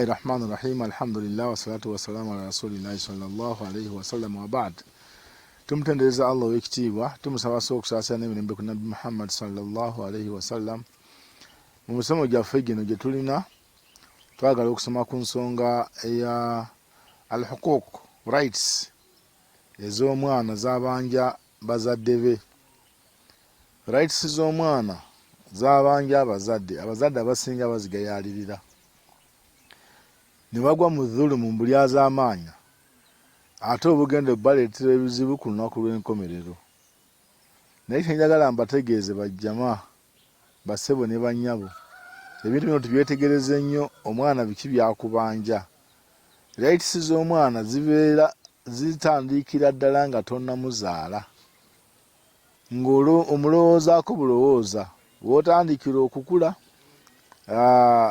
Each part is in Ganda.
الرحمن الرحيم الحمد لله والصلاة والسلام على رسول الله صلى الله عليه وسلم وبعد tumtendereza Allah wekitiibwa tumusaba okusaasira n'emirembe ku Nabbi Muhammad sallallahu alayhi wasallam. Mu musomo gyaffe gino gye tulina twagala okusoma ku nsonga eya al-huquq rights ez'omwana z'abanja bazadde be. Rights z'omwana z'abanja abazadde abasinga bazigayaalirira ne bagwa mu dhulumu mu lyaz'amaanya ate obugende baleetera ebizibu ku lunaku lw'enkomerero. Naye kyenjagala mbategeeze bajjama basebo ne bannyabo, ebintu bino tubyetegereze nnyo. Omwana biki byakubanja. Rights z'omwana zibeera zitandikira ddala nga tonnamuzaala, ng'omulowoozaako bulowooza bw'otandikira okukula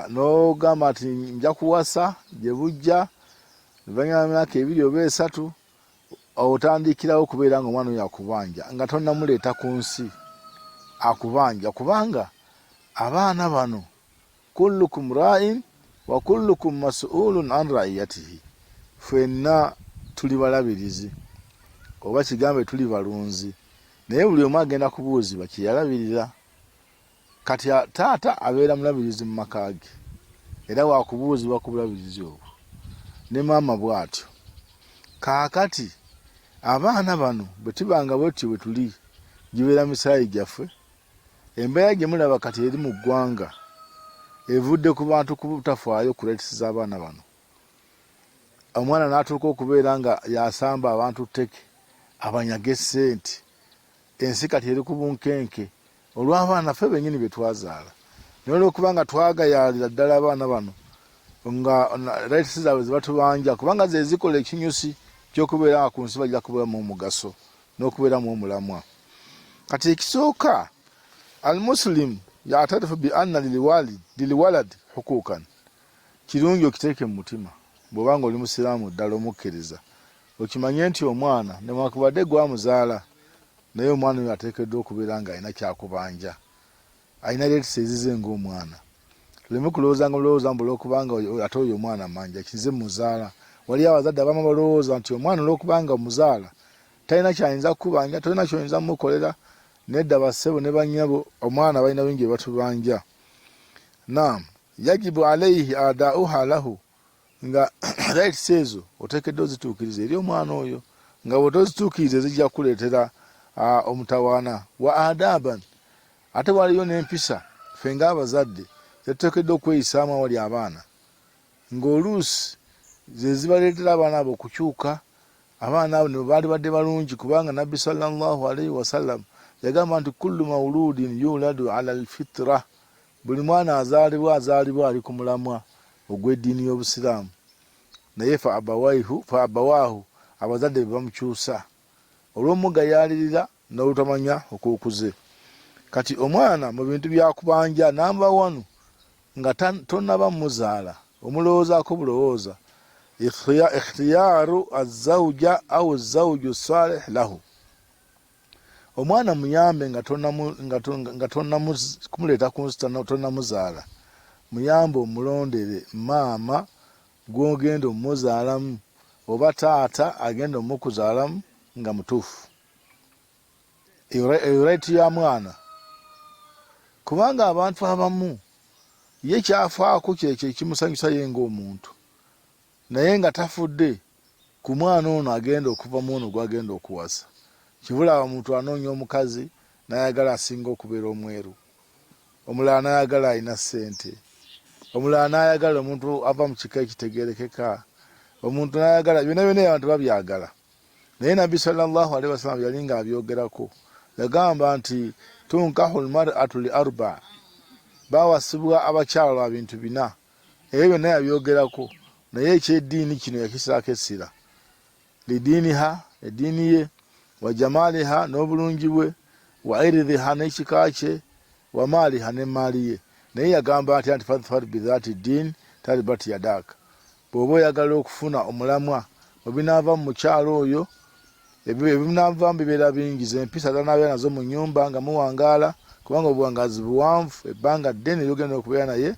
n'ogamba nti nja kuwasa gye bujja luvannyuma myaka 2 oba 3 otandikirawo okubeera nga omwana oyo akubanja nga tonnamuleeta ku nsi akubanja, kubanga abaana bano kullukum ra'in wa kullukum mas'ulun an ra'iyatihi, ffenna tuli balabirizi oba kigambe tuli balunzi, naye buli omu agenda kubuuzibwa kye yalabirira. Kati taata abeera mulabirizi mu maka ge era waakubuuzibwa ku bulabirizi obwo, ne maama bw'atyo. Kaakati abaana bano bwe tubanga bwetyo bwe tuli gibeera misaayi gyaffe, embeera gye mulaba kati eri mu ggwanga evudde ku bantu kubutafaayo ku rights z'abaana bano. Omwana n'atuuka okubeera nga yasamba abantu tteke abanyaga essente, ensi kati eri ku bunkenke olw'abaana ffe bennyini be twazaala. Naye olw'okuba nga twagayaalira ddala abaana bano nga rights zaabwe ze batubanja, kubanga ze zikola ekinyusi ky'okubeera nga ku nsi bajja kubeeramu omugaso n'okubeeramu omulamwa. Kati ekisooka, al-muslim ya'tarifu bi anna lilwalad huquqan. Kirungi okiteeke mu mutima bw'oba nga oli musiraamu ddala omukkiriza, okimanye nti omwana newankubadde gwamuzaala, naye omwana oyo ateekeddwa okubeera nga alina kyakubanja, alina rights ezize ng'omwana. Tuleme kulowooza nga mulowooza mbu olw'okubanga ate oyo omwana manja kize muzaala. Waliyo abazadde abamu balowooza nti omwana olw'okubanga muzaala talina kyayinza kukubanja, tolina kyoyinza mukolera. Nedda bassebo ne bannyabo, omwana balina bingi bye batubanja. Naam, yajibu alayhi adauha lahu, nga rights ezo oteekeddwa ozituukiriza eri omwana oyo, nga bw'otozituukiriza zijja kuleetera omutawaana wa adaban. Ate waliyo n'empisa ffe ng'abazadde zetuteekeddwa okweyisaamu awali abaana, ng'oluusi ze zibaleetera abaana abo okukyuka. Abaana abo ne baali badde balungi, kubanga Nabbi sallallahu alayhi wasallam yagamba nti kullu mawludin yuladu ala alfitra, buli mwana azaalibwa ali ku mulamwa ogw'eddiini y'Obusiraamu. Naye fa abawaahu abazadde be bamukyusa olw'omugayaalirira n'olutamanya okukuze. Kati omwana mu bintu byakubanja namba 1 nga tonnaba muzaala, omulowoozaako bulowooza, ikhtiyaru azawja au zawju salih lahu. Omwana muyambe nga kumuleeta ku nsi tonnamuzaala, muyambe omulondere maama gw'ogenda omumuzaalamu oba taata agenda omukuzaalamu nga mutuufu. Eyo right ya mwana, kubanga abantu abamu ye kyafaako kyekyo ekimusanyusa ye ng'omuntu, naye nga tafudde ku mwana ono agenda okuva mu ono gwagenda okuwasa. Kibula omuntu anoonya omukazi n'ayagala asinga okubeera omweru, omulala n'ayagala alina ssente, omulala n'ayagala omuntu ava mu kika ekitegeerekeka, omuntu n'ayagala byonna abantu babyagala. Naye Nabbi sallallahu alaihi wasallam yali nga abyogerako, yagamba nti tunkahu almar'atu li 4, bawasibwa abakyala lwa bintu 4. Ebyo byonna yabyogerako, naye ekyeddiini kino yakisirako essira. Lidiiniha, eddiini ye, wa jamaaliha, n'obulungi bwe, wa iridhiha, n'ekika kye, wa maaliha, n'emaali ye. Naye yagamba nti fadhfar bidhaati ddiin taribat yadaaka. Bw'oba oyagala okufuna omulamwa obinaava mu mukyalo oyo, ebinavaamu bibeera bingi, z'empisa zanabeera nazo mu nnyumba nga muwangaala, kubanga obuwangazi buwanvu, ebbanga ddene ly'ogenda okubeera naye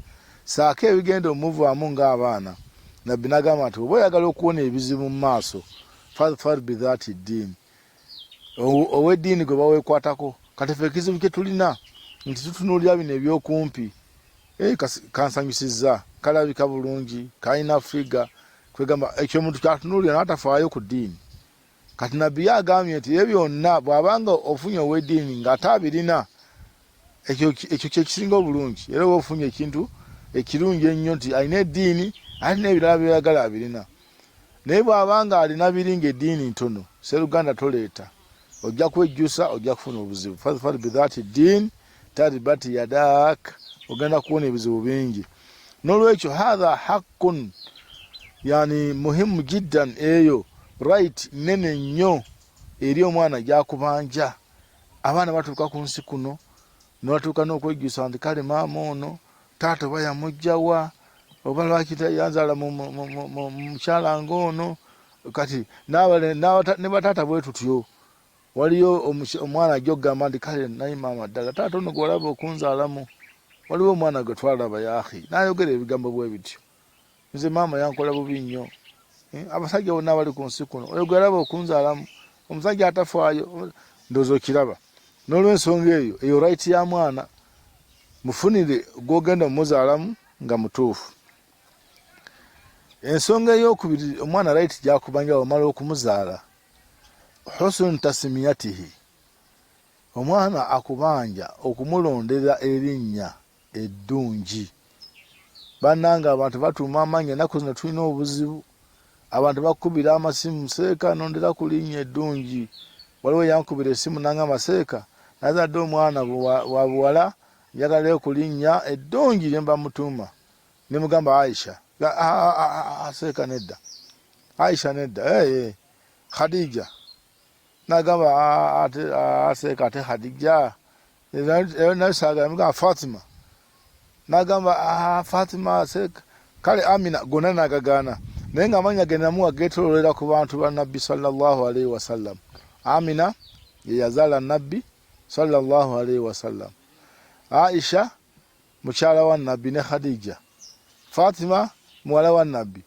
saako ebigenda omuvaamu ng'abaana. Nabbi n'agamba nti oba oyagala okuwona ebizibu mu maaso fadhfar bidhaati ddiini, ow'eddiini gwe baweekwatako. Kati ffe ekizibu kye tulina nti tutunuulira bino ebyokumpi, kansanyusizza, kalabika bulungi, kalina figa, kwegamba ekyo omuntu kyatunuulira n'atafaayo ku ddiini. Kati Nabbi yagambye nti ebyo byonna bw'abanga ofunye ow'eddiini ng'ate abirina, ekyo kyekisinga obulungi. Era oba ofunye ekintu ekirungi ennyo nti alina eddiini, alina ebirala by'oyagala abirina. Naye bw'abanga alina biri ng'eddiini ntono, Sseruganda toleeta, ojja kwejjusa, ojja kufuna obuzibu. Fadhfar bidhaati ddiini taribat yadak, ogenda kuwona ebizibu bingi. N'olwekyo hadha haqqun, yani muhimu jiddan, eyo right nene nnyo eri omwana gyakubanja. Abaana batuuka ku nsi kuno n'batuuka n'okwejjusa nti kale maama ono taata oba yamugjawa, oba lwaki yanzaala mu mukyala ng'ono. Kati ne bataata bwe tutyo, waliyo omwana ajja okugamba nti kale naye maama ddala taata ono gwe walaba okunzaalamu, waliwo omwana gwe twalaba yaahi n'ayogera ebigambo bwe bityo, nze maama yankola bubi nnyo. Abasajja bonna bali ku nsi kuno, oyo gwe walaba okunzaalamu, omusajja atafaayo, ndowooza okiraba. N'olw'ensonga eyo right ya mwana mufunire gw'ogenda mumuzaalamu nga mutuufu. Ensonga ey'okubiri, omwana right gyakubanja omala okumuzaala, husnu tasmiyatihi, omwana akubanja okumulondera erinnya eddungi. Bannanga abantu batuuma amannya, ennaku zino tulina obuzibu, abantu bakubira amasimu, seeka nondera ku linnya eddungi. Waliwo yankubira essimu n'angamba seeka nazadde omwana wa buwala njagalayo ku linnya eddungi lye mba mutuuma, ne mugamba Aisha. Seeka nedda, Aisha nedda, Khadija. N'agamba seeka ate Khadija, naye saagala, mugamba Fatima. N'agamba Fatima seeka, kale Amina gonna n'agagaana. Naye ng'amannya ge namuwa geetoololera ku bantu ba Nabbi sallallahu alaihi wasallam. Amina ye yazaala Nabbi sallallahu alaihi wasallam, Aisha mukyala wa Nabbi ne Khadija, Fatima muwala wa Nabbi.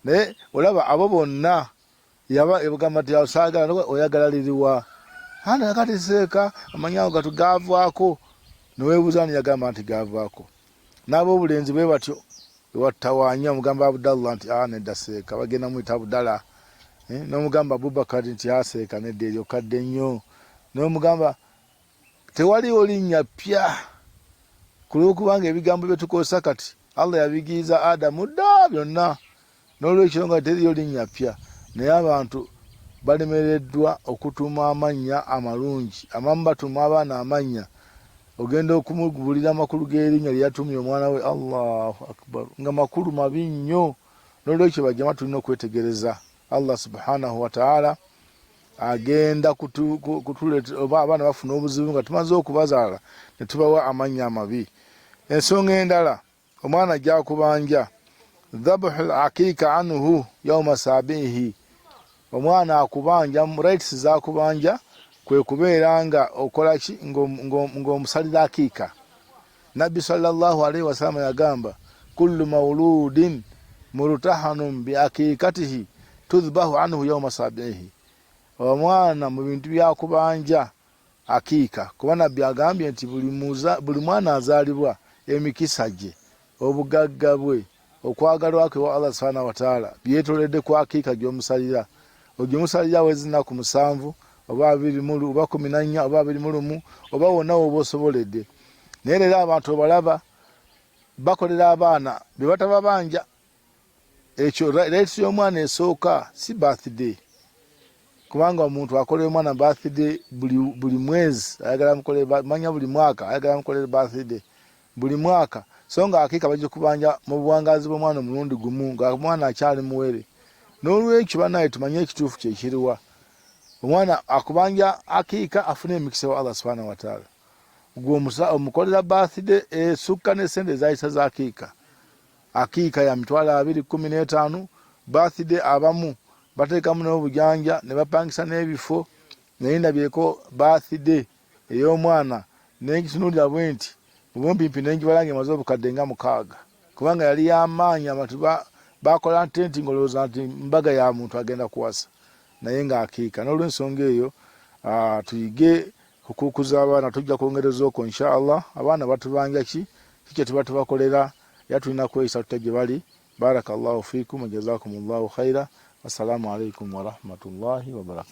Naye olaba abo bonna yabagamba nti saagala, oyagala liriwa? Hana kati seeka amanyago gatu gaavaako. Neweebuuza ni yagamba nti gaavaako. N'ab'obulenzi bwe batyo ewattawaanya omugamba Abdallah nti nedda seeka, bagenda muyita Abdallah. N'omugamba Abubakar nti seeka nedda eryo kadde nnyo. N'omugamba tewaliwo linnya ppya, kulwokubanga ebigambo bye tukozesa kati Allah yabigiriza Adamu dda byonna. N'olwekyo nga teriyo linnya ppya, naye abantu balemereddwa okutuuma amannya amalungi. Amamu batuuma abaana amannya, ogenda okumugulira amakulu g'erinnya lye yatumye omwana we, Allahu akbar, nga makulu mabi nnyo. N'olwekyo bajjama tulina okwetegereza. Allah subhanahu wa ta'ala agenda kutuleeta oba abaana bafuna obuzibu nga tumaze okubazaala ne tubawa amannya amabi. Ensonga endala, omwana gyakubanja, dhabhul aqiqa anhu yawma sabihi, omwana akubanja, rights zakubanja kwe kubeera nga okola ki, ng'omusalira aqiqa. Nabbi sallallahu alaihi wasallam yagamba kullu mauludin murtahanun bi aqiqatihi tudhbahu anhu yawma sabihi. Omwana mu bintu byakubanja aqiqa, kuba Nabbi agambye nti buli mwana azaalibwa emikisa gye, obugagga bwe, okwagalwa kwe wa Allah subhanahu wa ta'ala byetoledde ku aqiqa gy'omusalira. Ogyemusalira wezi nnaku 7 oba 20 oba 14 oba 21 oba wonna oba osoboledde. Naye leero abantu obalaba bakolera abaana bye batababanja. Ekyo leero y'omwana esooka si birthday, kubanga omuntu akolera omwana birthday buli mwezi, ayagala mukolere manya buli mwaka ayagala mukolere birthday buli mwaka. So nga aqiqa bajja kubanja mu buwangazi bw'omwana omulundi gumu nga omwana akyali muwere. N'olwekyo bannaye tumanye ekituufu kye kiriwa. Omwana akubanja aqiqa afune emikisa wa Allah subhanahu wa ta'ala. Omukolera birthday esukka n'essente ezayisa za aqiqa. Aqiqa ya mitwalo 215, birthday abamu bateekamu n'obujanja ne bapangisa n'ebifo, naye ndabyeko birthday ey'omwana n'ekitunuulira bwe nti mu bumpimpi n'enjibala ng'emaze obukadde nga 6, kubanga yali yamaanya abantu bakola ntenti ngolooza nti mbaga ya muntu agenda kuwasa naye ng'akiika. N'olw'ensonga eyo tuyige kukuukuza abaana, tujja kwongereza okwo inshallah. Abaana batubanja kiki tuba tubakolera, era tulina kweyisa tutte gye bali. Barakallahu fiikum wa jazakumullahu khaira. Assalamu alaikum wa rahmatullahi wa barakatuh.